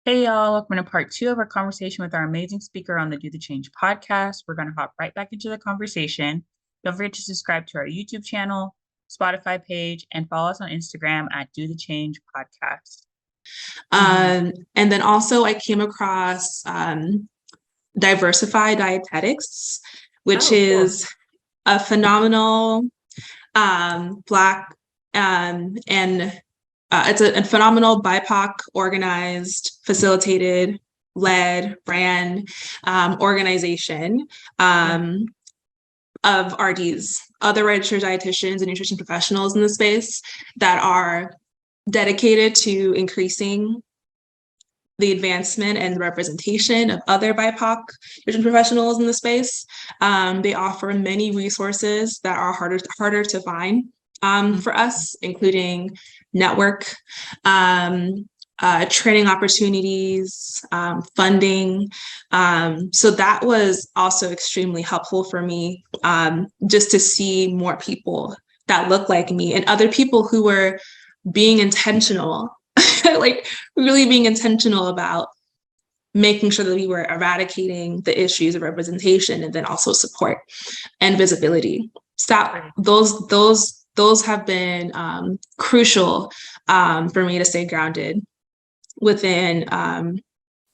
Hey y'all, welcome to part two of our conversation with our amazing speaker on the Do the Change podcast. We're going to hop right back into the conversation. Don't forget to subscribe to our YouTube channel, Spotify page, and follow us on Instagram at Do the Change Podcast. And then also I came across Diversify Dietetics, which is a phenomenal Black and it's a phenomenal BIPOC organized, facilitated, led brand organization of RDs, other registered dietitians and nutrition professionals in the space that are dedicated to increasing the advancement and representation of other BIPOC nutrition professionals in the space. They offer many resources that are harder to find for us, including network, training opportunities, funding. So that was also extremely helpful for me, just to see more people that look like me and other people who were being intentional, like really being intentional about making sure that we were eradicating the issues of representation and then also support and visibility. So that, those have been crucial for me to stay grounded within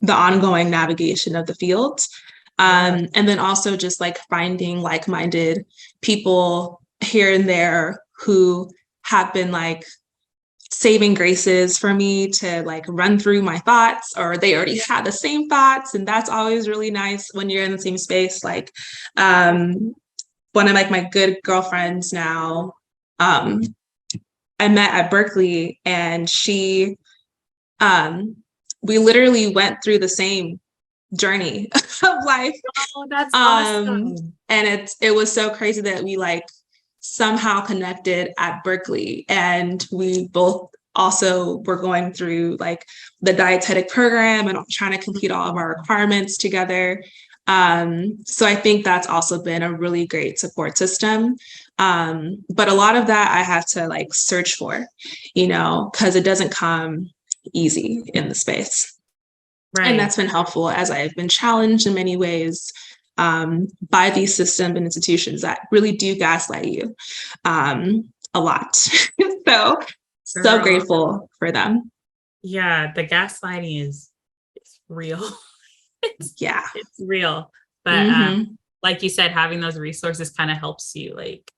the ongoing navigation of the field. And then also just like finding like-minded people here and there who have been like saving graces for me to like run through my thoughts, or they already had the same thoughts. And that's always really nice when you're in the same space. Like one of like my good girlfriends now, I met at Berkeley, and she, we literally went through the same journey of life. Oh, that's awesome. And it was so crazy that we like somehow connected at Berkeley, and we both also were going through like the dietetic program and trying to complete all of our requirements together. So I think that's also been a really great support system. But a lot of that I have to like search for, because it doesn't come easy in the space. Right. And that's been helpful as I've been challenged in many ways by these systems and institutions that really do gaslight you a lot. So grateful for them. Yeah, the gaslighting is real. It's real. But like you said, having those resources kind of helps you like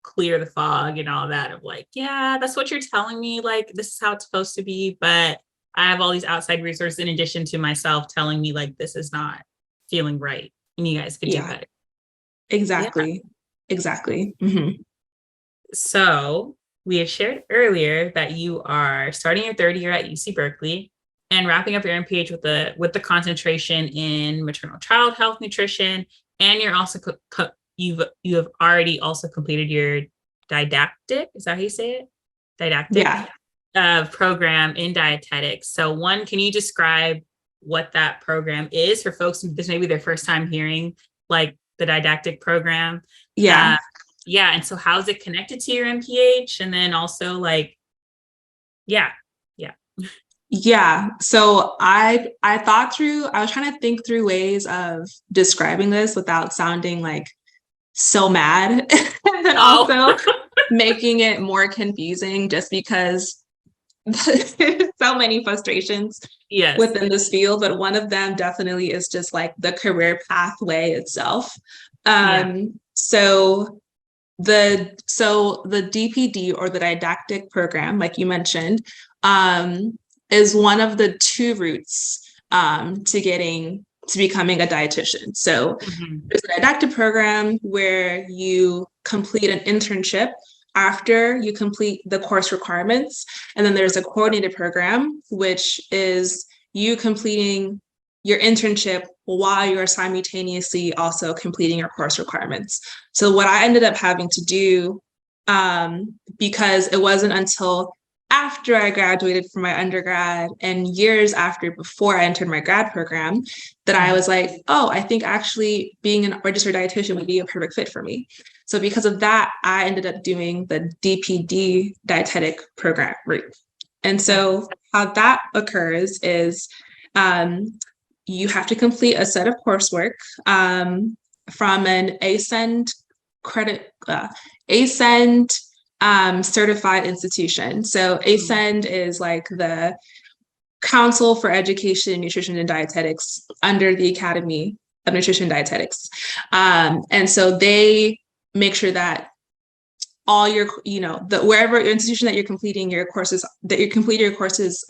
clear the fog and all that of like, yeah, that's what you're telling me. Like, this is how it's supposed to be. But I have all these outside resources in addition to myself telling me like, this is not feeling right. And you guys could do better. Exactly. So we had shared earlier that you are starting your third year at UC Berkeley and wrapping up your MPH with the concentration in maternal child health nutrition, and you're also you have already also completed your didactic, is that how you say it? Didactic program in dietetics. So one, can you describe what that program is for folks? This may be their first time hearing like the didactic program. And so how is it connected to your MPH? And then also like, so I was trying to think through ways of describing this without sounding like so mad and then also making it more confusing, just because so many frustrations within this field, but one of them definitely is just like the career pathway itself. So the DPD, or the didactic program, like you mentioned, is one of the two routes to becoming a dietitian. So there's a didactic program where you complete an internship after you complete the course requirements. And then there's a coordinated program, which is you completing your internship while you're simultaneously also completing your course requirements. So what I ended up having to do, because it wasn't until after I graduated from my undergrad and years before I entered my grad program, that I was like, oh, I think actually being a registered dietitian would be a perfect fit for me. So because of that, I ended up doing the DPD dietetic program route. And so how that occurs is You have to complete a set of coursework from an ASCEND certified institution. So ASCEND is like the Council for Education, Nutrition, and Dietetics under the Academy of Nutrition and Dietetics. And so they make sure that all your, wherever your institution that you're completing your courses,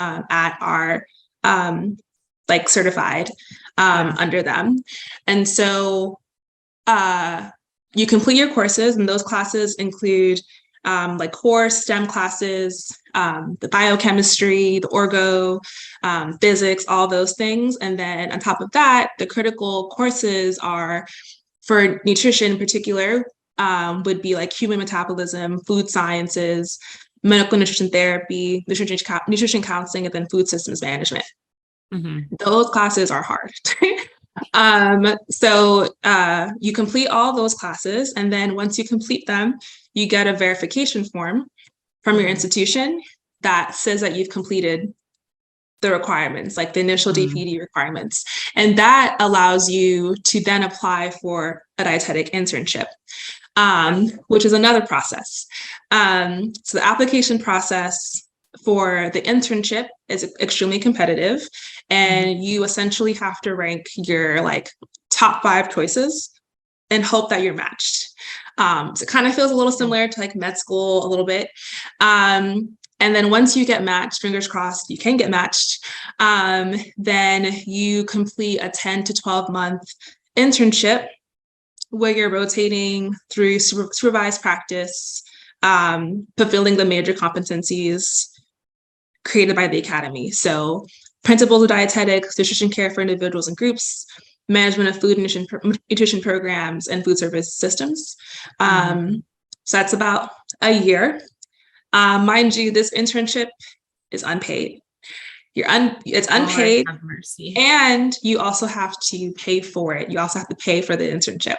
at are like certified under them. And so you complete your courses, and those classes include like core STEM classes, the biochemistry, the orgo, physics, all those things. And then on top of that, the critical courses are for nutrition in particular, would be like human metabolism, food sciences, medical nutrition therapy, nutrition counseling, and then food systems management. Mm-hmm. Those classes are hard. So you complete all those classes, and then once you complete them, you get a verification form from your institution that says that you've completed the requirements, like the initial DPD requirements. And that allows you to then apply for a dietetic internship, which is another process. So the application process for the internship is extremely competitive, and you essentially have to rank your like top 5 choices and hope that you're matched. So it kind of feels a little similar to like med school a little bit. And then once you get matched, fingers crossed, you can get matched, then you complete a 10 to 12 month internship where you're rotating through supervised practice, fulfilling the major competencies created by the Academy. So principles of dietetics, nutrition care for individuals and groups, management of food and nutrition programs, and food service systems. So that's about a year. Mind you, this internship is unpaid. It's unpaid, Lord have mercy. And you also have to pay for it. You also have to pay for the internship.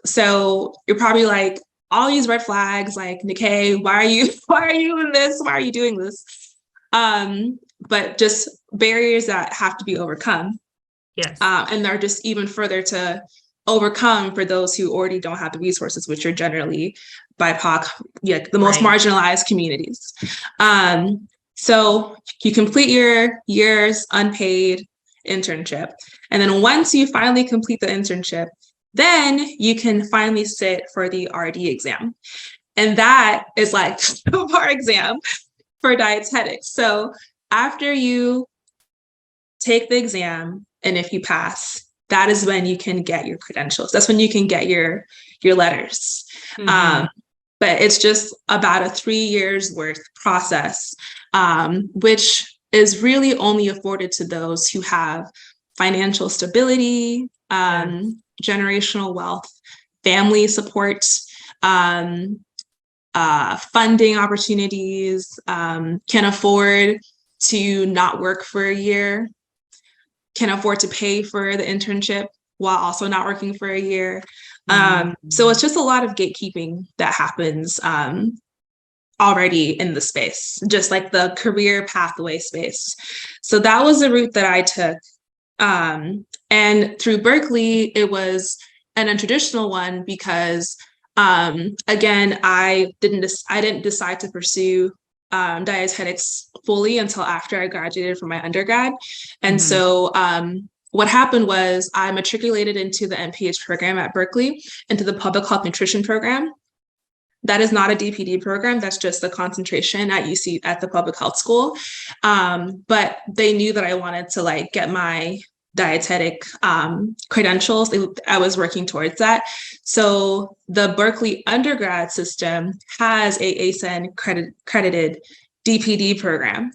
So you're probably like, all these red flags, like, Nikay, why are you in this? Why are you doing this? But just barriers that have to be overcome. Yes. And they're just even further to overcome for those who already don't have the resources, which are generally BIPOC, the most marginalized communities. So you complete your year's unpaid internship. And then once you finally complete the internship, then you can finally sit for the RD exam. And that is like the bar exam for dietetics. So after you take the exam, and if you pass, that is when you can get your credentials. That's when you can get your letters. But it's just about a 3 years worth process, which is really only afforded to those who have financial stability, generational wealth, family support, funding opportunities, can afford to not work for a year, can afford to pay for the internship while also not working for a year. So it's just a lot of gatekeeping that happens already in the space, just like the career pathway space. So that was the route that I took. And through Berkeley, it was an untraditional one because, again, I didn't decide to pursue dietetics fully until after I graduated from my undergrad. And so what happened was I matriculated into the MPH program at Berkeley, into the public health nutrition program. That is not a DPD program. That's just the concentration at UC at the public health school. But they knew that I wanted to like get my dietetic credentials. I was working towards that. So the Berkeley undergrad system has a ASEN credited DPD program.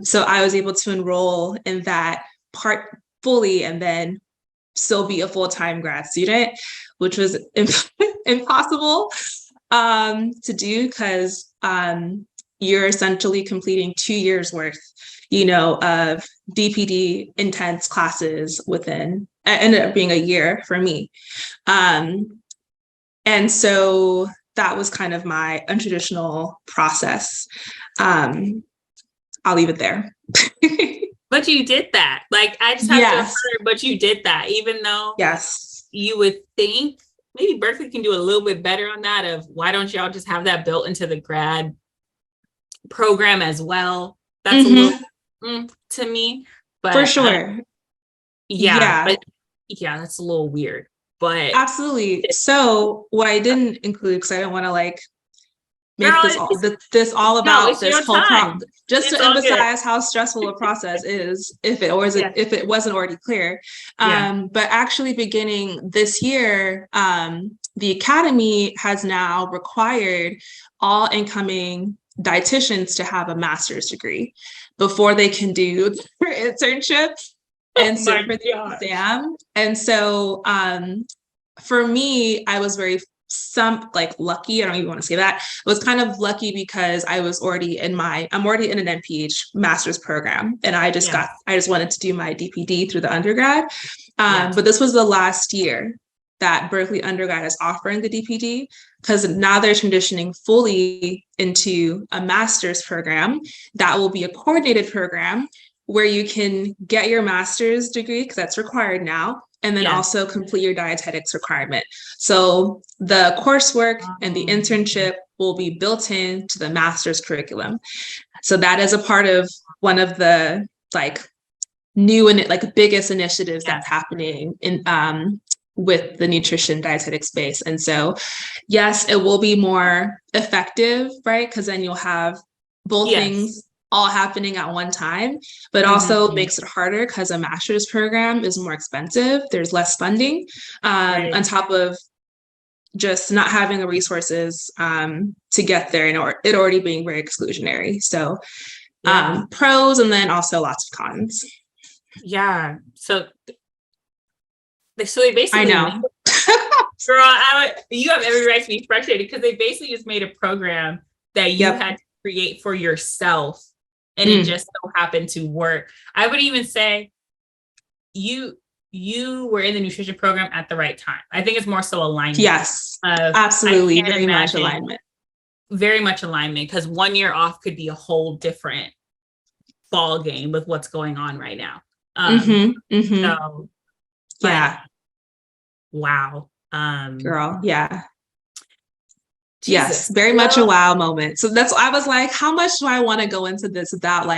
So I was able to enroll in that part fully and then still be a full-time grad student, which was impossible to do because you're essentially completing 2 years worth, of DPD intense classes within, it ended up being a year for me. And so that was kind of my untraditional process. I'll leave it there. But But you did that. Like, I just have to affirm, but you did that, even though you would think maybe Berkeley can do a little bit better on that of why don't y'all just have that built into the grad program as well? That's a little to me. But for sure. But that's a little weird. But absolutely. So what I didn't include, because I don't want to like make this all about this whole problem, just to emphasize how stressful a process is, if it wasn't already clear. But actually, beginning this year, the Academy has now required all incoming dietitians to have a master's degree before they can do their internship and sit for the exam. And so for me, I was very lucky. I don't even want to say that. I was kind of lucky because I was already I'm already in an MPH master's program, and I just wanted to do my DPD through the undergrad. But this was the last year that Berkeley undergrad is offering the DPD, because now they're transitioning fully into a master's program that will be a coordinated program where you can get your master's degree, because that's required now, and then also complete your dietetics requirement. So the coursework and the internship will be built into the master's curriculum. So that is a part of one of the new and biggest initiatives that's happening in with the nutrition dietetic space. And so, yes, it will be more effective, right? Because then you'll have both things all happening at one time, but also makes it harder because a master's program is more expensive. There's less funding on top of just not having the resources to get there, and it already being very exclusionary. So pros, and then also lots of cons. Yeah. So they basically, I know. Girl, you have every right to be frustrated, because they basically just made a program that you had to create for yourself, and it just so happened to work. I would even say you were in the nutrition program at the right time. I think it's more so alignment. Yes, absolutely. Very much alignment. Very much alignment, because 1 year off could be a whole different ball game with what's going on right now. So, wow. Girl, yes, very much a wow moment. So that's, I was like, how much do I want to go into this without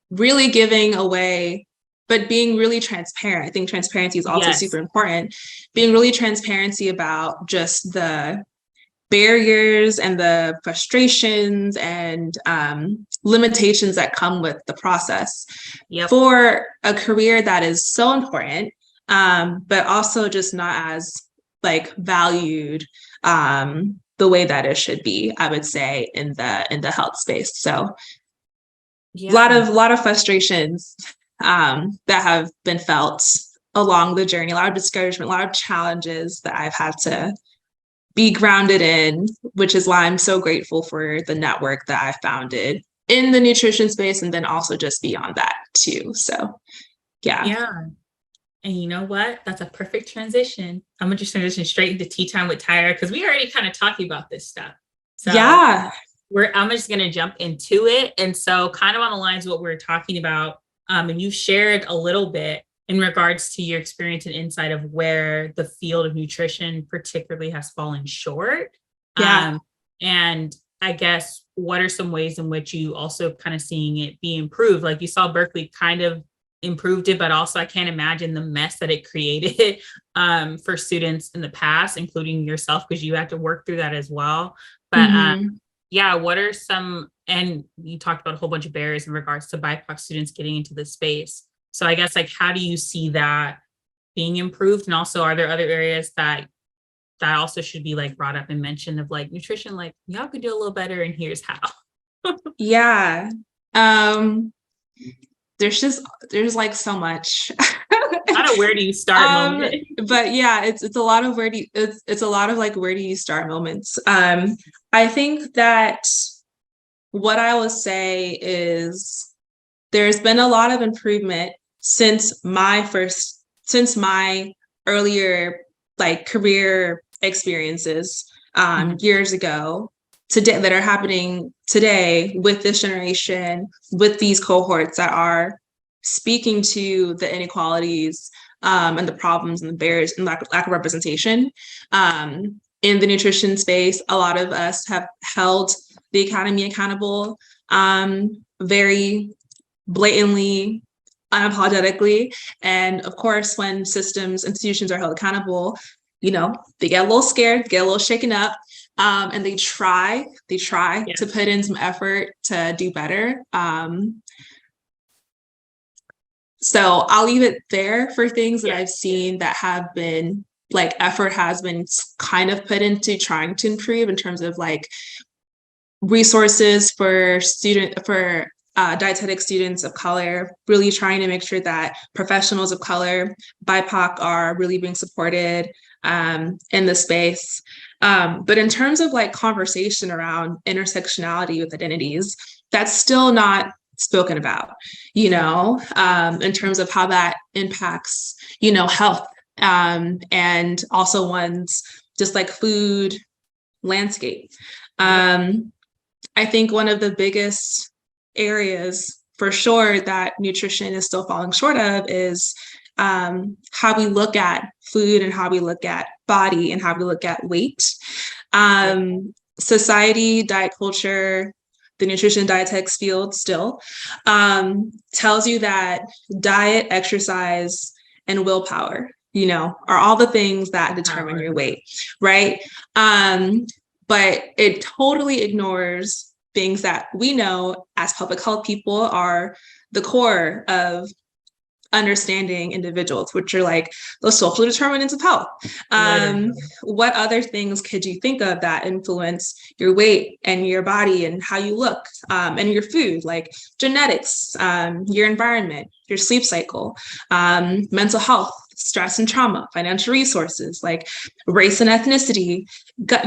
really giving away, but being really transparent. I think transparency is also super important. Being really transparency about just the barriers and the frustrations and limitations that come with the process for a career that is so important, but also just not as valued the way that it should be, I would say, in the health space. So a lot of frustrations that have been felt along the journey, a lot of discouragement, a lot of challenges that I've had to be grounded in, which is why I'm so grateful for the network that I founded in the nutrition space, and then also just beyond that too. So and you know what? That's a perfect transition. I'm going to just transition straight into tea time with Tyra, because we already kind of talking about this stuff. So I'm just going to jump into it. And so kind of on the lines of what we're talking about, and you shared a little bit in regards to your experience and insight of where the field of nutrition particularly has fallen short. And I guess, what are some ways in which you also kind of seeing it be improved? Like, you saw Berkeley kind of improved it, but also I can't imagine the mess that it created for students in the past, including yourself, because you had to work through that as well. But what are some, and you talked about a whole bunch of barriers in regards to BIPOC students getting into this space. So I guess, how do you see that being improved? And also, are there other areas that also should be brought up and mentioned of nutrition, y'all could do a little better, and here's how? There's so much. I don't know, where do you start moment? But it's a lot of where do you start moments. I think that what I will say is there's been a lot of improvement since my earlier career experiences years ago today, that are happening today with this generation, with these cohorts that are speaking to the inequalities and the problems and the barriers and lack of representation in the nutrition space. A lot of us have held the academy accountable very blatantly, unapologetically. And of course, when systems, institutions are held accountable, you know, they get a little scared, get a little shaken up, and they try to put in some effort to do better. So I'll leave it there for things that I've seen that have been like effort has been kind of put into trying to improve in terms of like resources for dietetic students of color, really trying to make sure that professionals of color, BIPOC are really being supported in the space. But in terms of like conversation around intersectionality with identities, that's still not spoken about, you know, in terms of how that impacts, you know, health and also one's just like food landscape. I think one of the biggest areas for sure that nutrition is still falling short of is how we look at food and how we look at body and how we look at weight. Society, diet culture, the nutrition dietetics field still tells you that diet, exercise, and willpower, you know, are all the things that determine your weight, right? But it totally ignores things that we know as public health people are the core of understanding individuals, which are like the social determinants of health. What other things could you think of that influence your weight and your body and how you look and your food, like genetics, your environment, your sleep cycle, mental health, stress and trauma, financial resources, like race and ethnicity,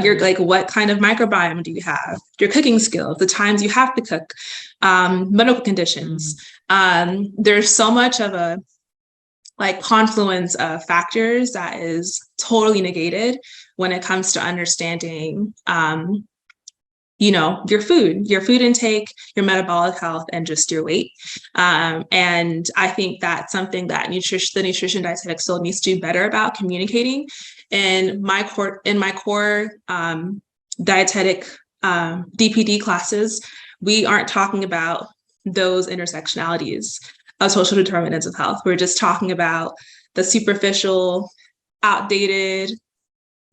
your like what kind of microbiome do you have, your cooking skills, the times you have to cook, medical conditions. There's so much of a like confluence of factors that is totally negated when it comes to understanding you know, your food intake, your metabolic health, and just your weight. And I think that's something that the nutrition dietetics still needs to do better about communicating. In my core dietetic DPD classes, we aren't talking about those intersectionalities of social determinants of health. We're just talking about the superficial, outdated,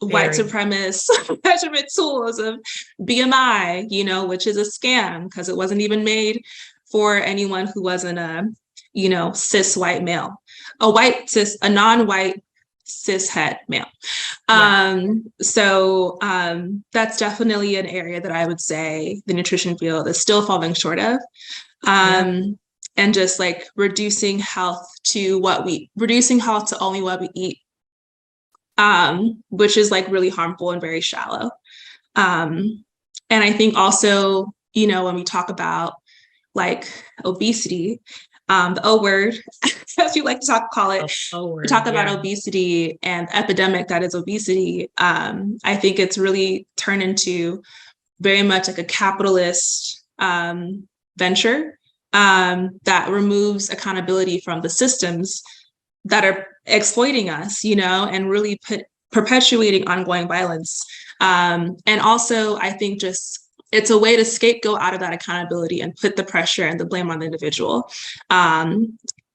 white supremacist measurement tools of BMI, you know, which is a scam because it wasn't even made for anyone who wasn't a, you know, cis white male, a non-white cis het male. So that's definitely an area that I would say the nutrition field is still falling short of. And just like reducing health to only what we eat. Which is like really harmful and very shallow. And I think also, you know, when we talk about like obesity, the O word, as you like to call it, we talk about obesity and epidemic that is obesity. I think it's really turned into very much like a capitalist venture that removes accountability from the systems that are exploiting us, you know, and really perpetuating ongoing violence. And also, I think just it's a way to scapegoat out of that accountability and put the pressure and the blame on the individual,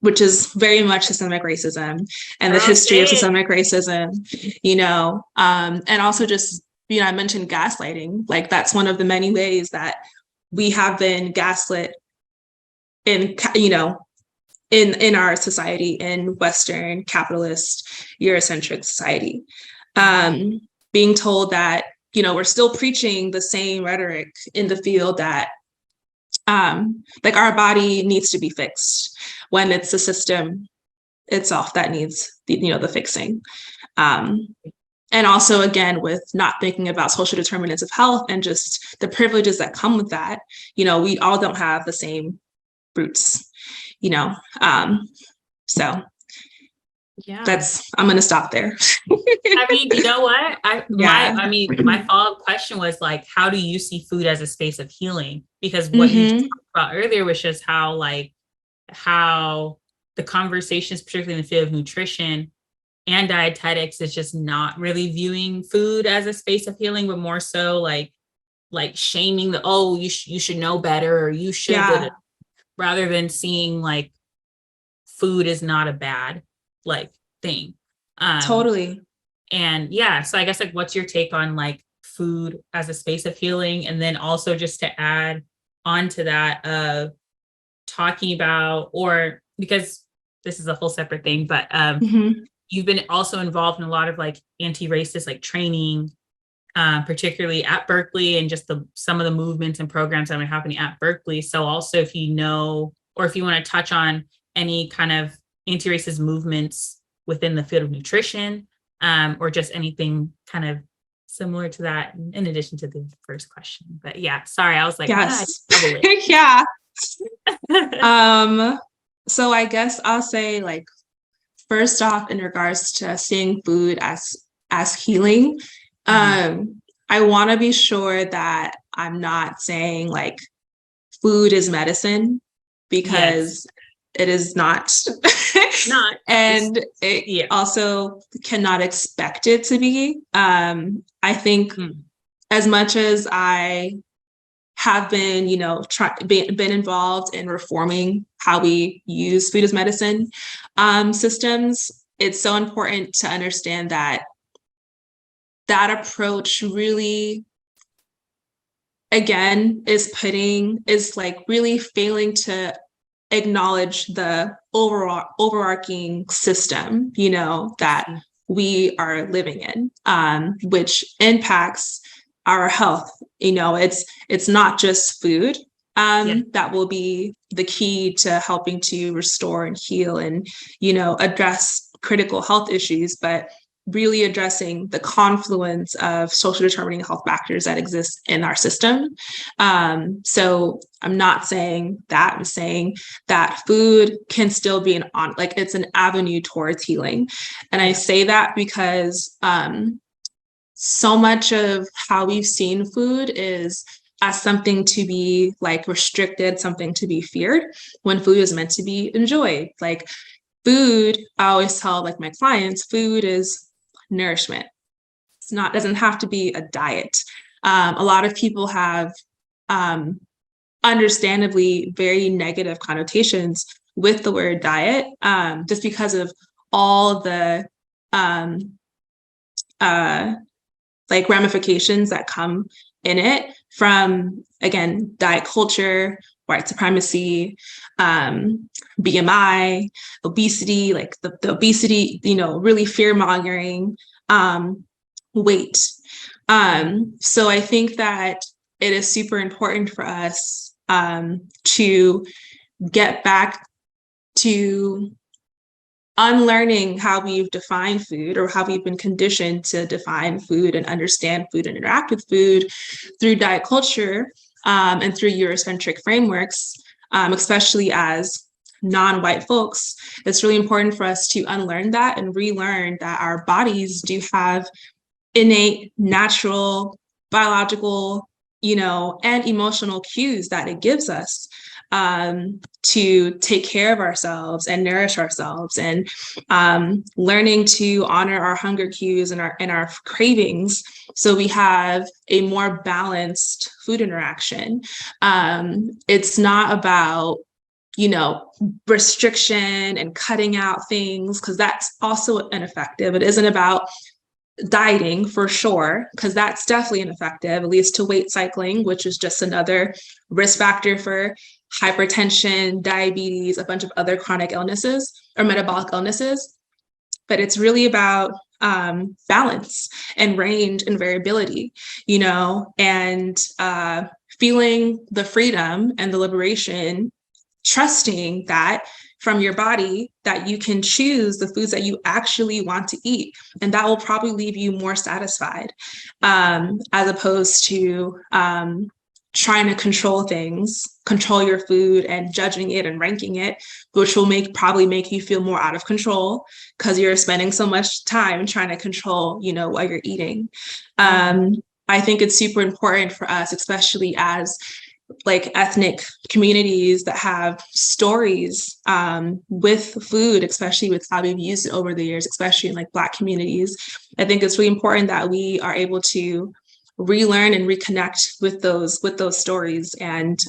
which is very much systemic racism and the history of systemic racism, you know, and also just, you know, I mentioned gaslighting, like that's one of the many ways that we have been gaslit in, you know, in our society, in Western capitalist Eurocentric society, being told that, you know, we're still preaching the same rhetoric in the field that like our body needs to be fixed when it's the system itself that needs the fixing. And also, again, with not thinking about social determinants of health and just the privileges that come with that, you know, we all don't have the same roots. You know, so I'm going to stop there. I mean, you know what? My follow-up question was like, how do you see food as a space of healing? Because what you talked about earlier was just how like how the conversations, particularly in the field of nutrition and dietetics, is just not really viewing food as a space of healing, but more so like shaming the, oh, you should know better, or you should, rather than seeing like food is not a bad like thing. Totally. And yeah, so I guess like what's your take on like food as a space of healing? And then also just to add on to that of talking about, or because this is a whole separate thing, but you've been also involved in a lot of like anti-racist like training, particularly at Berkeley, and just some of the movements and programs that are happening at Berkeley. So also if you know, or if you want to touch on any kind of anti-racist movements within the field of nutrition, or just anything kind of similar to that, in addition to the first question. But yeah, sorry, I was like, yes. Yeah. So I guess I'll say, like, first off, in regards to seeing food as healing, I want to be sure that I'm not saying like food is medicine, because it is not. And it also cannot expect it to be. I think as much as I have been, been involved in reforming how we use food as medicine systems, it's so important to understand that approach really, again, is like really failing to acknowledge the overarching system, that we are living in, which impacts our health. It's not just food that will be the key to helping to restore and heal and, address critical health issues, but really addressing the confluence of social determining health factors that exist in our system. So I'm not saying that. I'm saying that food can still be it's an avenue towards healing. And I say that because so much of how we've seen food is as something to be like restricted, something to be feared, when food is meant to be enjoyed. Like food, I always tell like my clients, food is nourishment. Doesn't have to be a diet. A lot of people have understandably very negative connotations with the word diet, just because of all the like ramifications that come in it from, again, diet culture, white supremacy, BMI, obesity, like the obesity, really fear-mongering, weight. So I think that it is super important for us to get back to unlearning how we've defined food, or how we've been conditioned to define food and understand food and interact with food through diet culture, and through Eurocentric frameworks, especially as non-white folks. It's really important for us to unlearn that and relearn that our bodies do have innate, natural, biological, and emotional cues that it gives us to take care of ourselves and nourish ourselves, and learning to honor our hunger cues and our cravings, so we have a more balanced food interaction. It's not about restriction and cutting out things, because that's also ineffective. It isn't about dieting for sure, because that's definitely ineffective. It leads to weight cycling, which is just another risk factor for hypertension, diabetes, a bunch of other chronic illnesses or metabolic illnesses. But it's really about balance and range and variability, and feeling the freedom and the liberation, trusting that from your body that you can choose the foods that you actually want to eat. And that will probably leave you more satisfied, as opposed to trying to control your food and judging it and ranking it, which will probably make you feel more out of control, because you're spending so much time trying to control, what you're eating. I think it's super important for us, especially as like ethnic communities that have stories with food, especially with how we've used it over the years, especially in like Black communities. I think it's really important that we are able to relearn and reconnect with those stories. And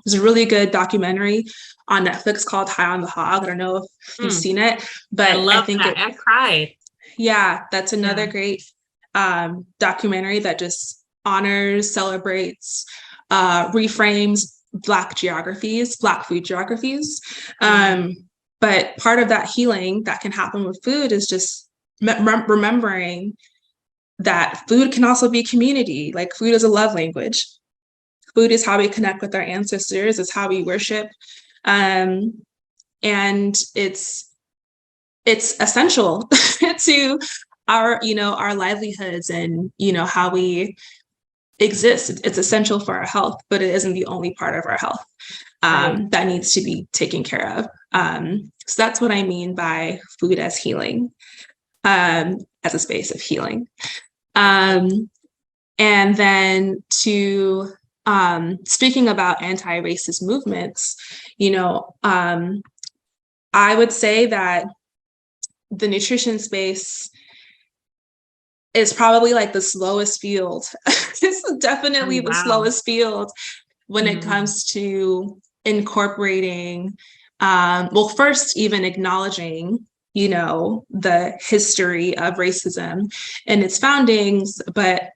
there's a really good documentary on Netflix called High on the Hog. I don't know if you've seen it, but I think I cried. Yeah, that's another great documentary that just honors, celebrates, reframes Black geographies, Black food geographies. But part of that healing that can happen with food is just remembering that food can also be community. Like food is a love language. Food is how we connect with our ancestors. It's how we worship. And it's essential to our, our livelihoods and, how we exist. It's essential for our health, but it isn't the only part of our health that needs to be taken care of. So that's what I mean by food as healing, as a space of healing. And then to speaking about anti-racist movements, I would say that the nutrition space is probably like the slowest field. It's definitely the slowest field when it comes to incorporating, first even acknowledging, the history of racism and its foundings, but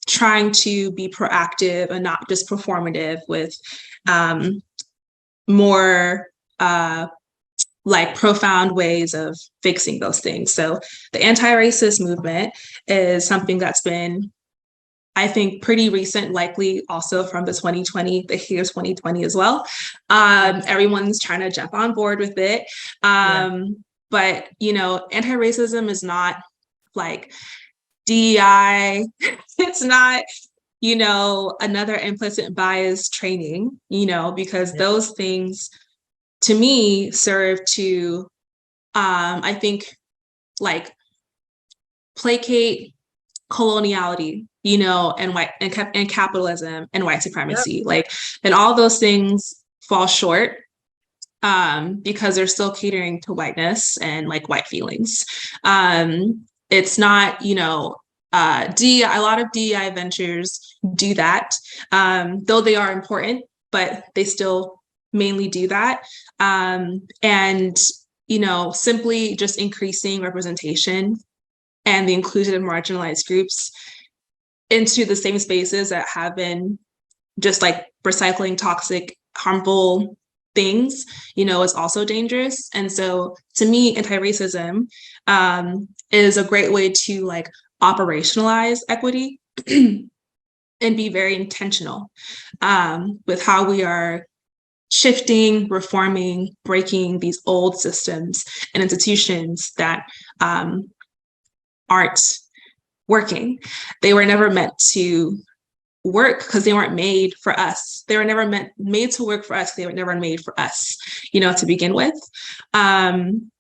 trying to be proactive and not just performative with more like profound ways of fixing those things. So the anti-racist movement is something that's been, I think, pretty recent, likely also from the year 2020 as well. Everyone's trying to jump on board with it. But, anti-racism is not like DEI. It's not, another implicit bias training, because those things to me serve to, I think, like placate coloniality, and capitalism and white supremacy, and all those things fall short because they're still catering to whiteness and like white feelings. It's not, DEI, a lot of DEI ventures do that, though they are important, but they still mainly do that. And, simply just increasing representation and the inclusion of marginalized groups into the same spaces that have been just like recycling toxic, harmful things, is also dangerous. And so to me, anti-racism is a great way to like operationalize equity and be very intentional with how we are shifting, reforming, breaking these old systems and institutions that aren't working. They were never meant to work because they weren't made for us. They were never made to work for us. They were never made for us, to begin with. And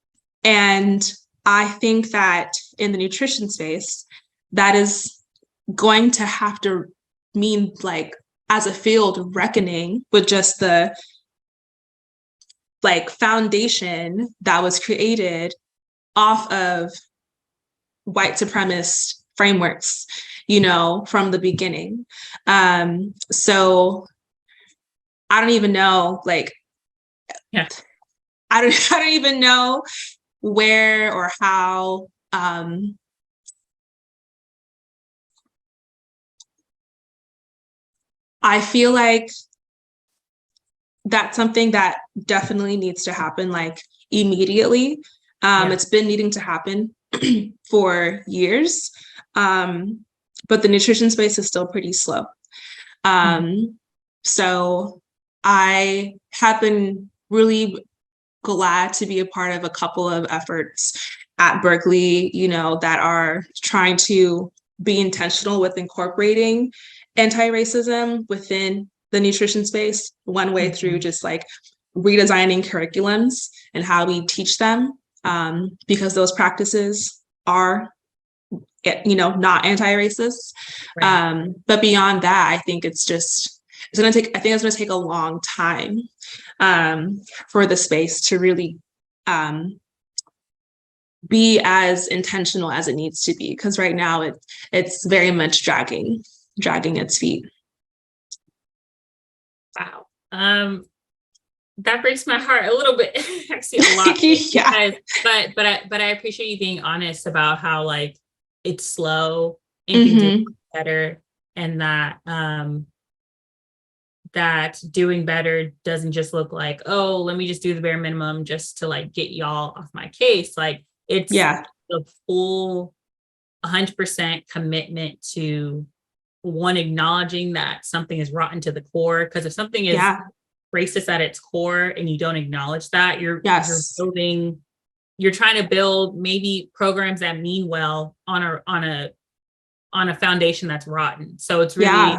I think that in the nutrition space, that is going to have to mean, like, as a field, reckoning with just the like foundation that was created off of white supremacist frameworks, from the beginning. So I don't even know, like, I don't even know where or how I feel like that's something that definitely needs to happen, like, immediately. It's been needing to happen for years, but the nutrition space is still pretty slow. So I have been really glad to be a part of a couple of efforts at Berkeley, that are trying to be intentional with incorporating anti-racism within the nutrition space, one way through just like redesigning curriculums and how we teach them, because those practices are, not anti-racist. Right. But beyond that, I think it's just I think it's going to take a long time for the space to really be as intentional as it needs to be, because right now it's very much dragging its feet. Wow. That breaks my heart a little bit. Actually, a lot. Yeah. But I appreciate you being honest about how like it's slow and can do better, and that doing better doesn't just look like, oh, let me just do the bare minimum just to like get y'all off my case. Like it's the full 100% commitment to one, acknowledging that something is rotten to the core. Because if something is racist at its core and you don't acknowledge that, you're trying to build maybe programs that mean well on a foundation that's rotten. So it's really,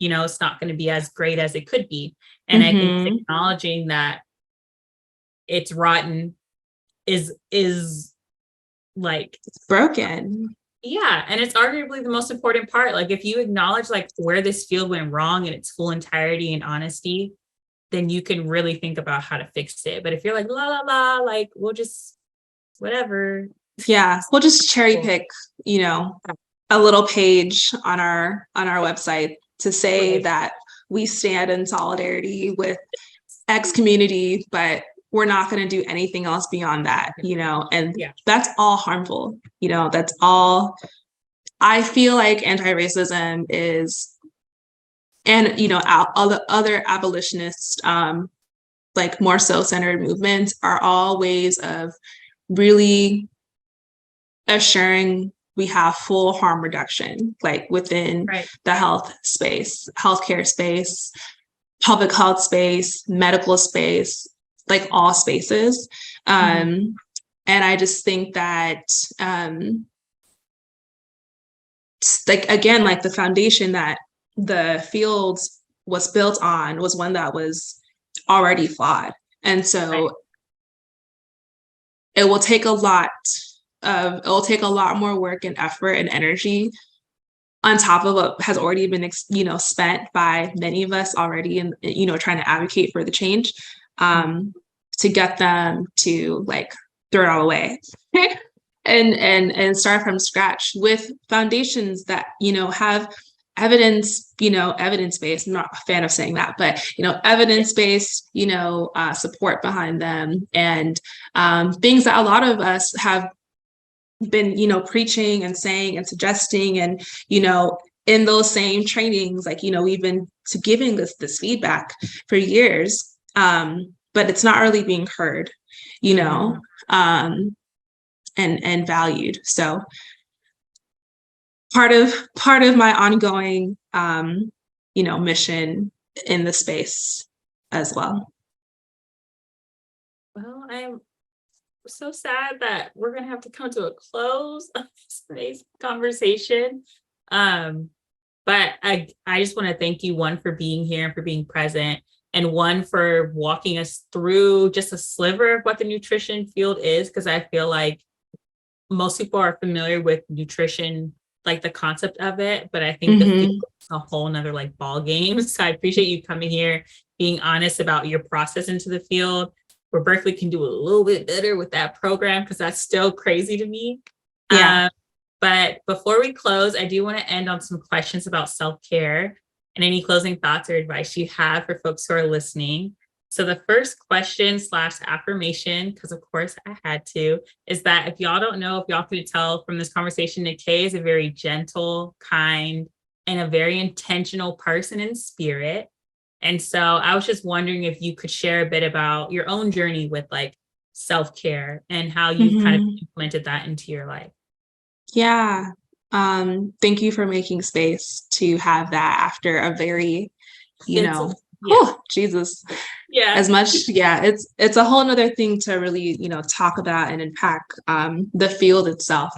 it's not going to be as great as it could be. And I think acknowledging that it's rotten is like, it's broken. Yeah. And it's arguably the most important part. Like if you acknowledge like where this field went wrong in its full entirety and honesty, then you can really think about how to fix it. But if you're like, la, la, la, like we'll just whatever. Yeah. We'll just cherry pick, a little page on our website to say that we stand in solidarity with X community, but we're not going to do anything else beyond that, and that's all harmful. That's all. I feel like anti-racism is, and, all the other abolitionists, like more so-centered movements are all ways of really assuring we have full harm reduction, like within the healthcare space, public health space, medical space, like all spaces. And I just think that, like, again, like the foundation that the field was built on was one that was already flawed. And so it will take a lot more work and effort and energy on top of what has already been, spent by many of us already, and, trying to advocate for the change, to get them to like throw it all away and start from scratch with foundations that, have evidence-based. I'm not a fan of saying that, but, evidence-based, support behind them, and things that a lot of us have been, preaching and saying and suggesting, and, in those same trainings, like, we've been giving this feedback for years, but it's not really being heard, and valued. So part of my ongoing, mission in the space as well. Well, I'm so sad that we're going to have to come to a close of today's conversation. But I just want to thank you, one, for being here and for being present, and one, for walking us through just a sliver of what the nutrition field is, because I feel like most people are familiar with nutrition, like the concept of it, but I think the field is a whole nother like ball game. So I appreciate you coming here, being honest about your process into the field, where Berkeley can do a little bit better with that program, because that's still crazy to me. But before we close, I do want to end on some questions about self-care and any closing thoughts or advice you have for folks who are listening. So the first question / affirmation, because of course I had to, is that if y'all don't know, if y'all could tell from this conversation, Nikay is a very gentle, kind, and a very intentional person in spirit. And so I was just wondering if you could share a bit about your own journey with like self-care and how you've kind of implemented that into your life. Yeah. Thank you for making space to have that after a very, Jesus. Yeah. As much. Yeah. It's a whole nother thing to really, talk about and unpack, the field itself.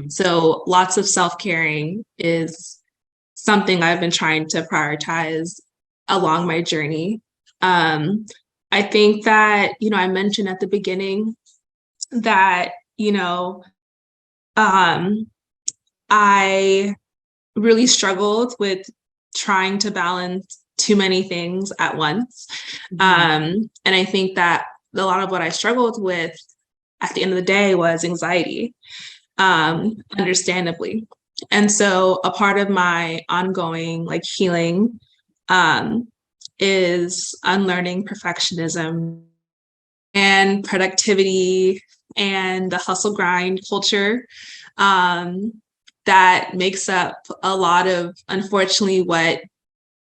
So lots of self-caring is something I've been trying to prioritize along my journey. I think that, I mentioned at the beginning that, I really struggled with trying to balance too many things at once. And I think that a lot of what I struggled with at the end of the day was anxiety, understandably. And so a part of my ongoing like healing is unlearning perfectionism and productivity and the hustle grind culture that makes up a lot of, unfortunately, what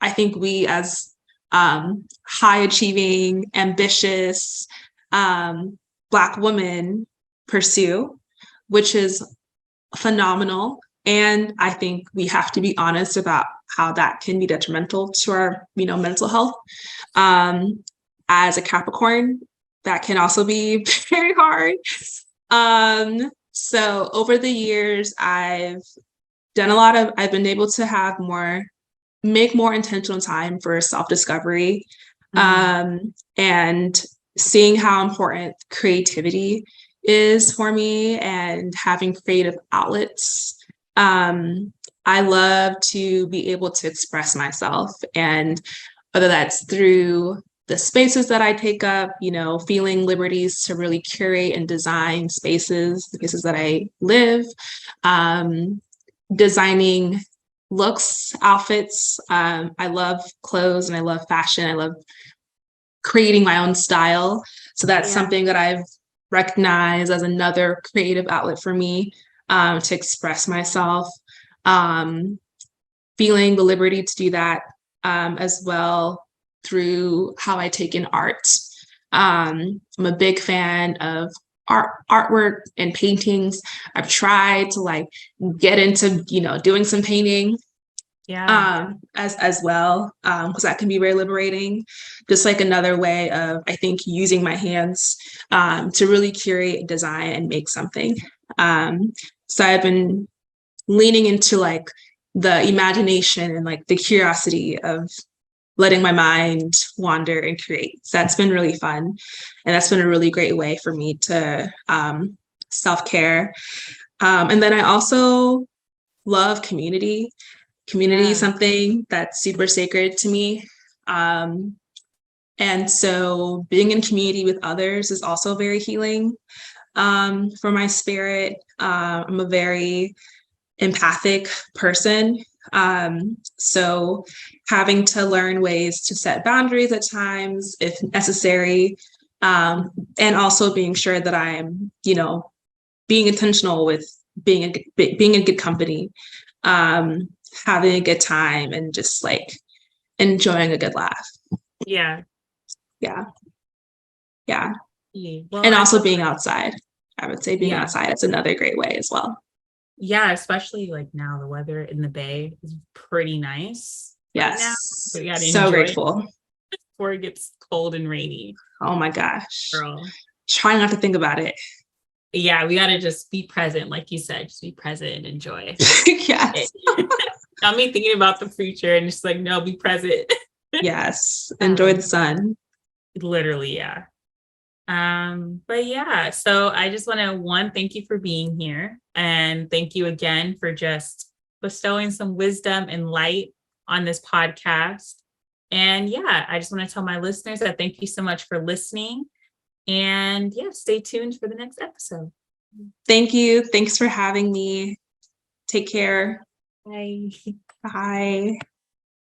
I think we as high achieving, ambitious Black women pursue, which is phenomenal. And I think we have to be honest about how that can be detrimental to our, mental health. As a Capricorn, that can also be very hard. So over the years, I've been able to make more intentional time for self-discovery, and seeing how important creativity is for me and having creative outlets. I love to be able to express myself, and whether that's through the spaces that I take up, feeling liberties to really curate and design spaces, the places that I live, designing looks, outfits. I love clothes and I love fashion. I love creating my own style. So that's something that I've recognized as another creative outlet for me to express myself. Feeling the liberty to do that as well through how I take in art. I'm a big fan of artwork and paintings. I've tried to get into, doing some painting as well, because that can be very liberating. Just like another way of, I think, using my hands to really curate, design, and make something. So I've been leaning into the imagination and the curiosity of letting my mind wander and create. So that's been really fun. And that's been a really great way for me to self-care. And then I also love community. Community is something that's super sacred to me. And so being in community with others is also very healing for my spirit. I'm a very empathic person. So having to learn ways to set boundaries at times, if necessary, and also being sure that I'm, being intentional with being in good company, having a good time, and just enjoying a good laugh. Yeah. Well, and also being outside. I would say being outside is another great way as well. Yeah, especially now the weather in the Bay is pretty nice. Yes. Right now. So you gotta so grateful before it gets cold and rainy. Oh my gosh. Girl. Try not to think about it. Yeah, we gotta just be present, like you said, just be present and enjoy. Yes. Not me thinking about the future and just no, be present. Yes. Enjoy the sun. Literally, yeah. But yeah, so I just want to thank you for being here, and thank you again for just bestowing some wisdom and light on this podcast. And yeah, I just want to tell my listeners that thank you so much for listening, and stay tuned for the next episode. Thank you. Thanks for having me. Take care. Bye. Bye.